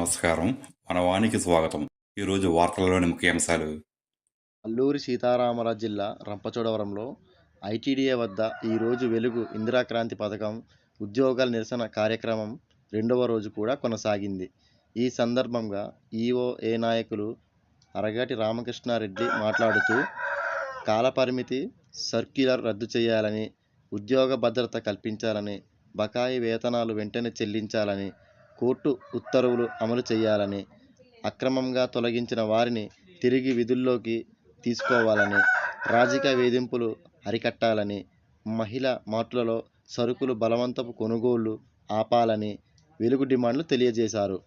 నమస్కారం. మన వానికి స్వాగతం. ఈరోజు వార్తల్లోని ముఖ్యాంశాలు. అల్లూరి సీతారామరాజు జిల్లా రంపచోడవరంలో ఐటీడీఏ వద్ద ఈరోజు వెలుగు ఇందిరాక్రాంతి పథకం ఉద్యోగాల నిరసన కార్యక్రమం రెండవ రోజు కూడా కొనసాగింది. ఈ సందర్భంగా ఈఓఏ నాయకులు అరగటి రామకృష్ణారెడ్డి మాట్లాడుతూ కాలపరిమితి సర్క్యులర్ రద్దు చేయాలని, ఉద్యోగ భద్రత కల్పించాలని, బకాయి వేతనాలు వెంటనే చెల్లించాలని, కోర్టు ఉత్తర్వులు అమలు చేయాలని, అక్రమంగా తొలగించిన వారిని తిరిగి విధుల్లోకి తీసుకోవాలని, రాజకీయ వేధింపులు అరికట్టాలని, మహిళా మార్టులలో సరుకులు బలవంతపు కొనుగోళ్లు ఆపాలని వెలుగు డిమాండ్లు తెలియజేశారు.